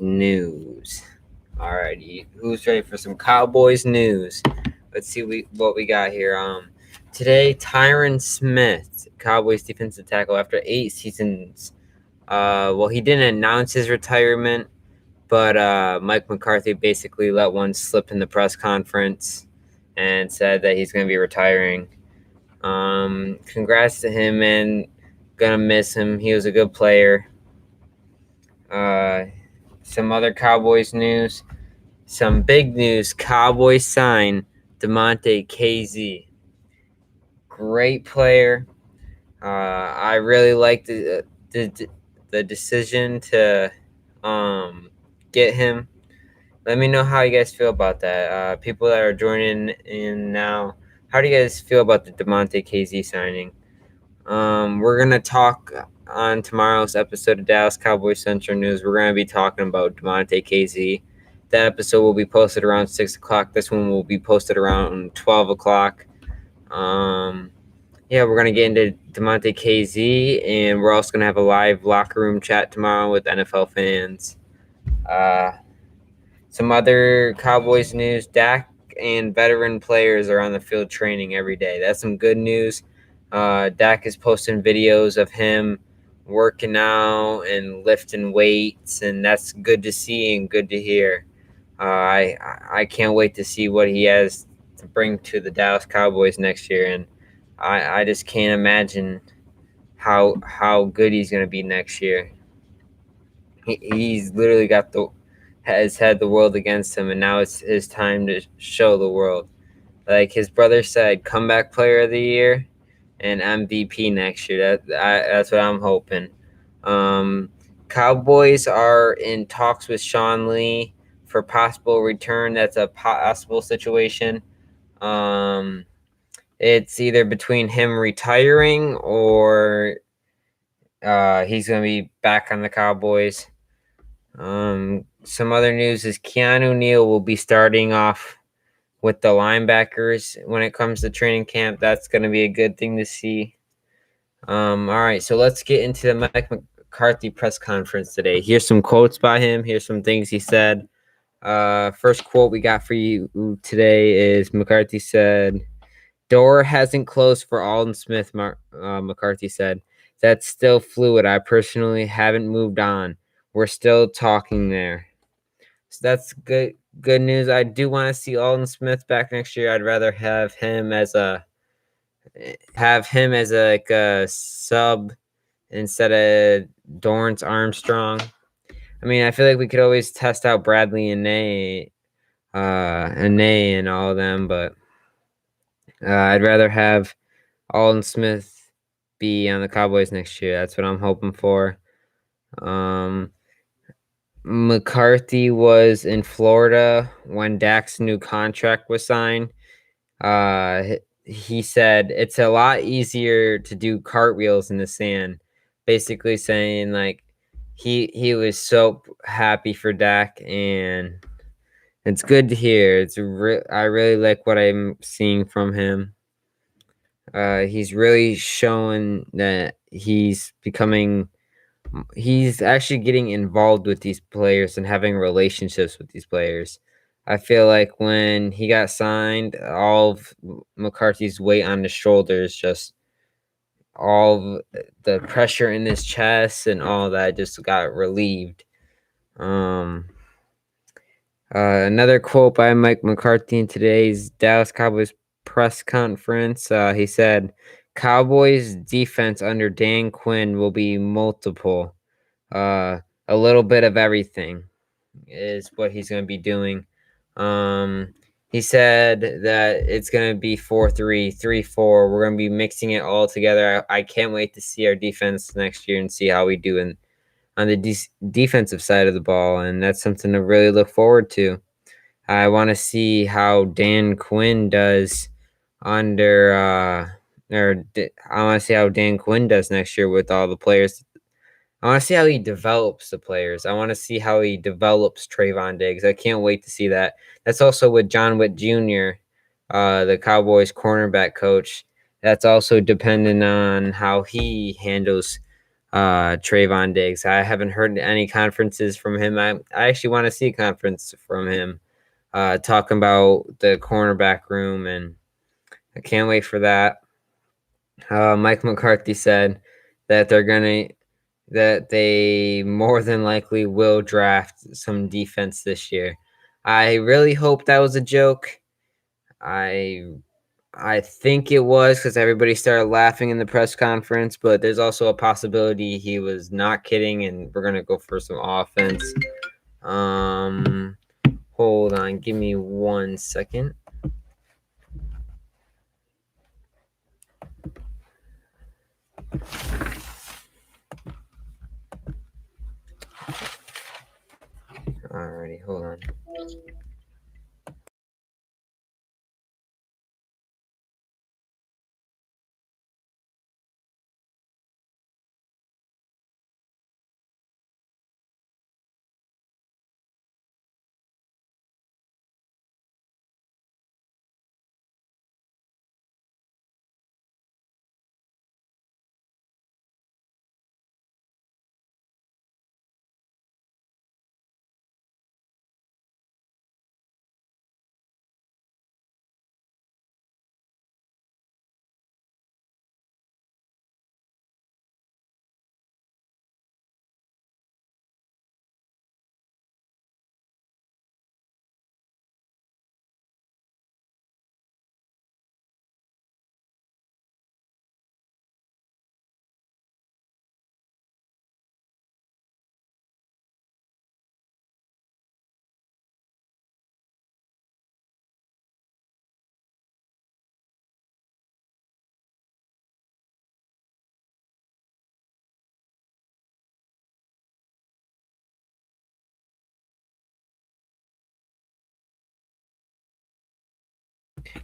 News. Alrighty, who's ready for some Cowboys news? Let's see what we got here. Today Tyron Smith, Cowboys defensive tackle, after 8 seasons. He didn't announce his retirement, but Mike McCarthy basically let one slip in the press conference and said that he's going to be retiring. Congrats to him, man. Gonna miss him. He was a good player. Some other Cowboys news. Some big news. Cowboys sign DeMonte KZ. Great player. I really like the decision to get him. Let me know how you guys feel about that. People that are joining in now, how do you guys feel about the DeMonte KZ signing? We're gonna talk on tomorrow's episode of Dallas Cowboys Central News. We're gonna be talking about DeMonte KZ. That episode will be posted around 6 o'clock. This one will be posted around 12 o'clock. We're gonna get into DeMonte KZ, and we're also gonna have a live locker room chat tomorrow with NFL fans. Some other Cowboys news: Dak and veteran players are on the field training every day. That's some good news. Dak is posting videos of him working out and lifting weights, and that's good to see and good to hear. I can't wait to see what he has to bring to the Dallas Cowboys next year, and I just can't imagine how good he's gonna be next year. He's literally has had the world against him, and now it's his time to show the world. Like his brother said, comeback player of the year and MVP next year. That's what I'm hoping. Cowboys are in talks with Sean Lee for possible return. That's a possible situation. It's either between him retiring or he's going to be back on the Cowboys. Some other news is Keanu Neal will be starting off with the linebackers when it comes to training camp. That's going to be a good thing to see. All right, so let's get into the Mike McCarthy press conference today. Here's some quotes by him. Here's some things he said. First quote we got for you today is McCarthy said, "Door hasn't closed for Aldon Smith," McCarthy said. "That's still fluid. I personally haven't moved on. We're still talking there." So that's good news. I do want to see Aldon Smith back next year. I'd rather have him as a like a sub instead of Dorrance Armstrong. I mean, I feel like we could always test out Bradley and Nay and all of them, but I'd rather have Aldon Smith be on the Cowboys next year. That's what I'm hoping for. McCarthy was in Florida when Dak's new contract was signed. He said it's a lot easier to do cartwheels in the sand, basically saying like he was so happy for Dak, and it's good to hear. I really like what I'm seeing from him. He's really showing that he's actually getting involved with these players and having relationships with these players. I feel like when he got signed, all of McCarthy's weight on his shoulders, just all of the pressure in his chest and all that just got relieved. Another quote by Mike McCarthy in today's Dallas Cowboys press conference. He said, "Cowboys defense under Dan Quinn will be multiple. A little bit of everything is what he's going to be doing." He said that it's going to be 4-3, 3-4. We're going to be mixing it all together. I can't wait to see our defense next year and see how we do on the defensive side of the ball, and that's something to really look forward to. I want to see how Dan Quinn does I want to see how Dan Quinn does next year with all the players. I want to see how he develops the players. I want to see how he develops Trayvon Diggs. I can't wait to see that. That's also with John Witt Jr., the Cowboys cornerback coach. That's also dependent on how he handles Trayvon Diggs. I haven't heard any conferences from him. I actually want to see a conference from him, talking about the cornerback room, and I can't wait for that. Mike McCarthy said that they more than likely will draft some defense this year. I really hope that was a joke. I I think it was because everybody started laughing in the press conference, but there's also a possibility he was not kidding, and we're gonna go for some offense. Um, Hold on, give me 1 second. Alrighty, hold on.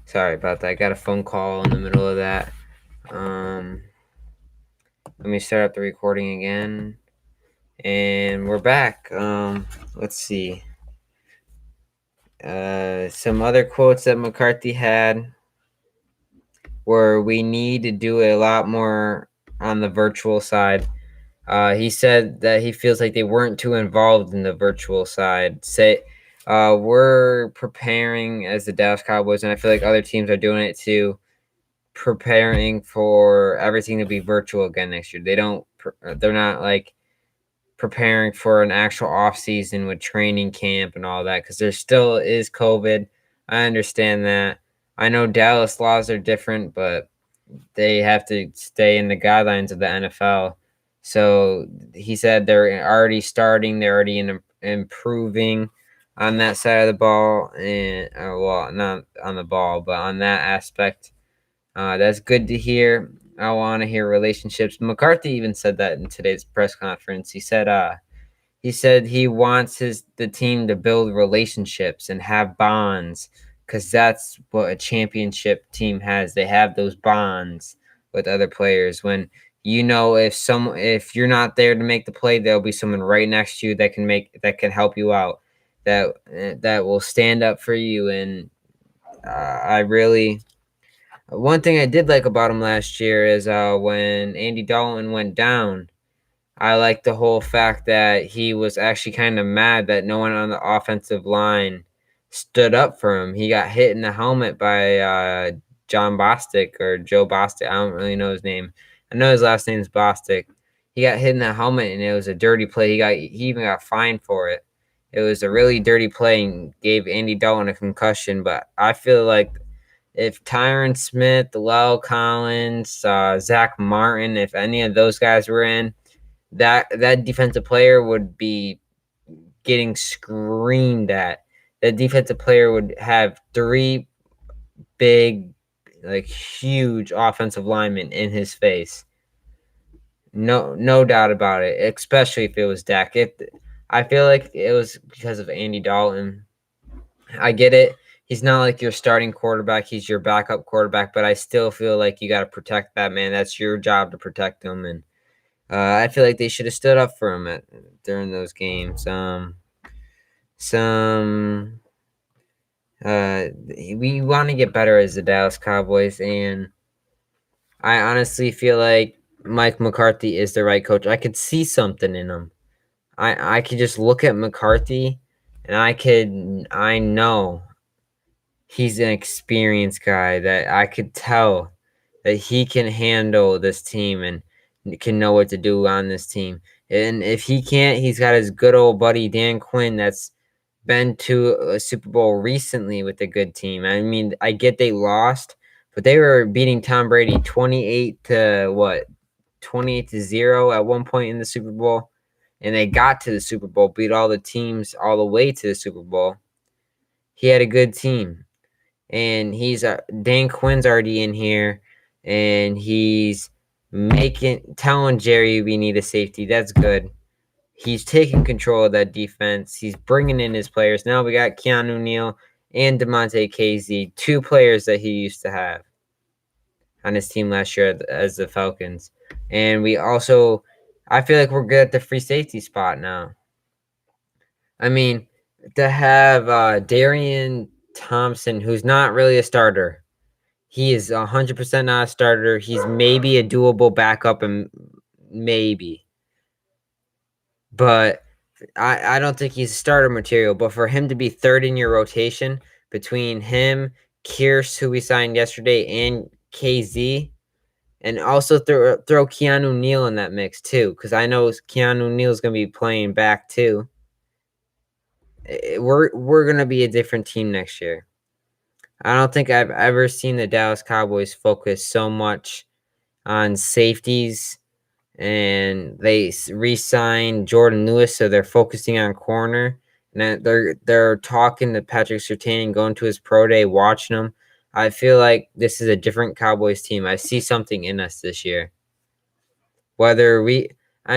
Sorry about that. I got a phone call in the middle of that. Um, Let me start up the recording again, and we're back. Let's see. Some other quotes that McCarthy had were, "We need to do a lot more on the virtual side." He said that he feels like they weren't too involved in the virtual side. We're preparing as the Dallas Cowboys, and I feel like other teams are doing it too, preparing for everything to be virtual again next year. They're not like preparing for an actual off season with training camp and all that, because there still is COVID. I understand that. I know Dallas laws are different, but they have to stay in the guidelines of the NFL. So he said they're already starting, they're already improving on that side of the ball, and well, not on the ball, but on that aspect. That's good to hear. I want to hear relationships. McCarthy even said that in today's press conference. He said he wants the team to build relationships and have bonds, because that's what a championship team has. They have those bonds with other players. When if you're not there to make the play, there'll be someone right next to you that can help you out, that will stand up for you. And I really one thing I did like about him last year is when Andy Dalton went down. I like the whole fact that he was actually kind of mad that no one on the offensive line stood up for him. He got hit in the helmet by John Bostic, or Joe Bostic. I don't really know his name. I know his last name is Bostic. He got hit in the helmet, and it was a dirty play. He even got fined for it. It was a really dirty play and gave Andy Dalton a concussion. But I feel like if Tyron Smith, Lyle Collins, Zach Martin, if any of those guys were in, that defensive player would be getting screamed at. That defensive player would have three big, like huge offensive linemen in his face. No doubt about it. Especially if it was Dak. I feel like it was because of Andy Dalton. I get it. He's not like your starting quarterback. He's your backup quarterback. But I still feel like you got to protect that man. That's your job to protect him. And I feel like they should have stood up for him during those games. Some We want to get better as the Dallas Cowboys, and I honestly feel like Mike McCarthy is the right coach. I could see something in him. I could just look at McCarthy, and I know he's an experienced guy that I could tell that he can handle this team and can know what to do on this team. And if he can't, he's got his good old buddy Dan Quinn that's been to a Super Bowl recently with a good team. I mean, I get they lost, but they were beating Tom Brady 28 to what? 28 to 0 at one point in the Super Bowl. And they got to the Super Bowl, beat all the teams all the way to the Super Bowl. He had a good team. And he's Dan Quinn's already in here, and he's telling Jerry we need a safety. That's good. He's taking control of that defense. He's bringing in his players. Now we got Keanu Neal and DeMonte Casey, two players that he used to have on his team last year as the Falcons. And we also, I feel like we're good at the free safety spot now. I mean, to have Darian Thompson, who's not really a starter, he is 100% not a starter. He's maybe a doable backup, and maybe, but I don't think he's starter material. But for him to be third in your rotation between him, Kearse, who we signed yesterday, and KZ, and also throw Keanu Neal in that mix too, because I know Keanu Neal's gonna be playing back too. We're gonna be a different team next year. I don't think I've ever seen the Dallas Cowboys focus so much on safeties, and they re-signed Jordan Lewis, so they're focusing on corner. And they're talking to Patrick Surtain and going to his pro day, watching him. I feel like this is a different Cowboys team. I see something in us this year. I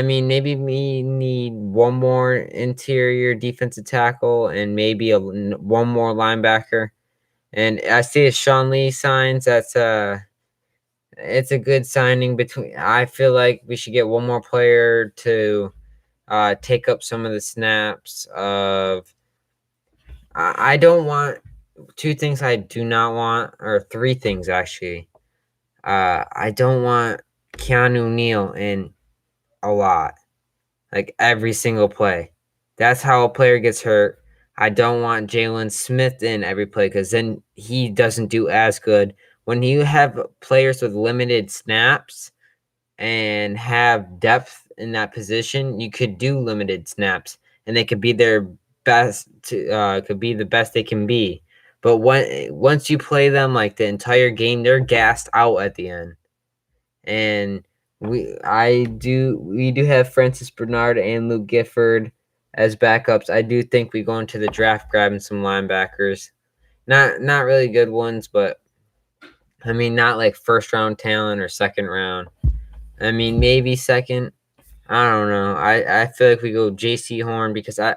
mean, maybe we need one more interior defensive tackle and maybe one more linebacker. And I see if Sean Lee signs, it's a good signing. I feel like we should get one more player to take up some of the snaps of. I don't want two things I do not want, or three things actually. I don't want Keanu Neal in a lot, like every single play. That's how a player gets hurt. I don't want Jalen Smith in every play because then he doesn't do as good. When you have players with limited snaps and have depth in that position, you could do limited snaps and they could be their best. Could be the best they can be. But once you play them like the entire game, they're gassed out at the end. And we do have Francis Bernard and Luke Gifford as backups. I do think we go into the draft grabbing some linebackers. Not really good ones, but I mean not like first round talent or second round. I mean maybe second. I don't know. I feel like we go J.C. Horn because I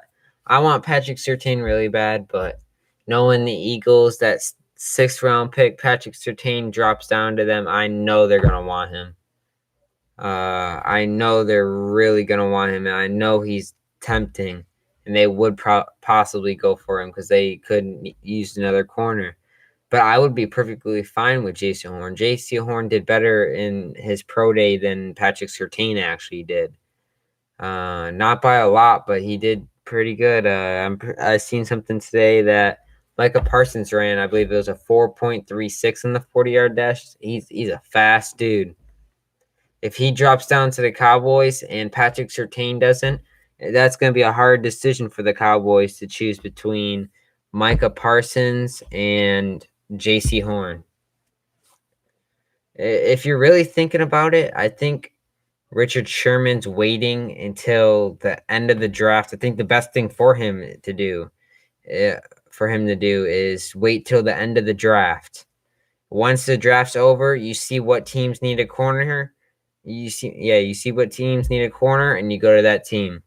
want Patrick Surtain really bad, but knowing the Eagles, that sixth round pick, Patrick Surtain drops down to them, I know they're gonna want him. I know they're really gonna want him, and I know he's tempting, and they would possibly go for him because they couldn't use another corner. But I would be perfectly fine with J.C. Horn. J.C. Horn did better in his pro day than Patrick Surtain actually did. Not by a lot, but he did pretty good. I seen something today that Micah Parsons ran. I believe it was a 4.36 in the 40-yard dash. He's a fast dude. If he drops down to the Cowboys and Patrick Surtain doesn't, that's going to be a hard decision for the Cowboys to choose between Micah Parsons and J.C. Horn. If you're really thinking about it, I think Richard Sherman's waiting until the end of the draft. I think the best thing for him to do, is wait till the end of the draft. Once the draft's over, you see what teams need a corner. You see what teams need a corner, and you go to that team.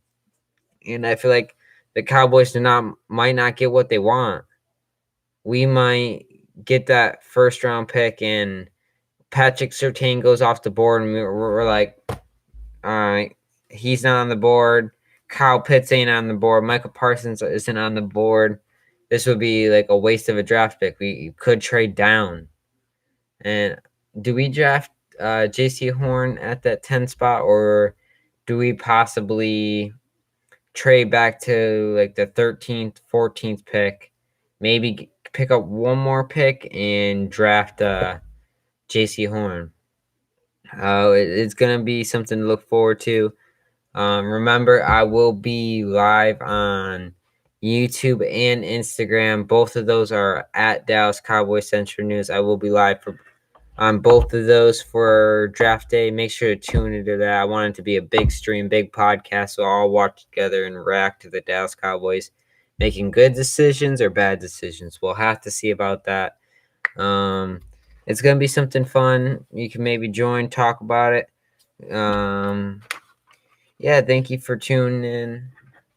And I feel like the Cowboys might not get what they want. We might get that first round pick, and Patrick Surtain goes off the board, and we're like, all right, he's not on the board. Kyle Pitts ain't on the board. Michael Parsons isn't on the board. This would be like a waste of a draft pick. We could trade down. And do we draft JC Horn at that 10 spot, or do we possibly trade back to like the 13th, 14th pick, maybe pick up one more pick and draft JC Horn? It's going to be something to look forward to. Remember, I will be live on YouTube and Instagram. Both of those are at Dallas Cowboys Central News. I will be live on both of those for draft day. Make sure to tune into that. I want it to be a big stream, big podcast, so I'll watch together and react to the Dallas Cowboys making good decisions or bad decisions. We'll have to see about that. It's gonna be something fun. You can maybe join, talk about it. Yeah, thank you for tuning in.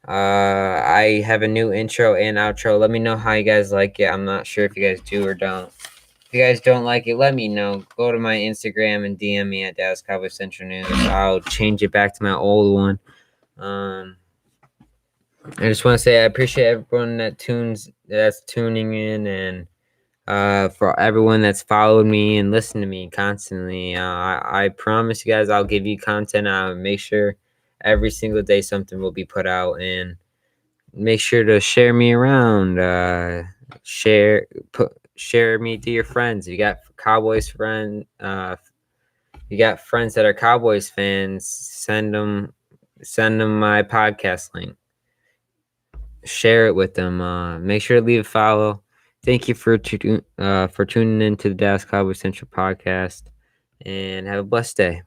I have a new intro and outro. Let me know how you guys like it. I'm not sure if you guys do or don't. If you guys don't like it, let me know. Go to my Instagram and DM me at Dallas Cowboys Central News. I'll change it back to my old one. I just want to say I appreciate everyone that's tuning in, and for everyone that's followed me and listened to me constantly. I promise you guys I'll give you content. I'll make sure every single day something will be put out, and make sure to share me around. Share me to your friends. You got Cowboys you got friends that are Cowboys fans. Send them my podcast link. Share it with them. Make sure to leave a follow. Thank you for tuning in to the Dallas Cowboys Central podcast, and have a blessed day.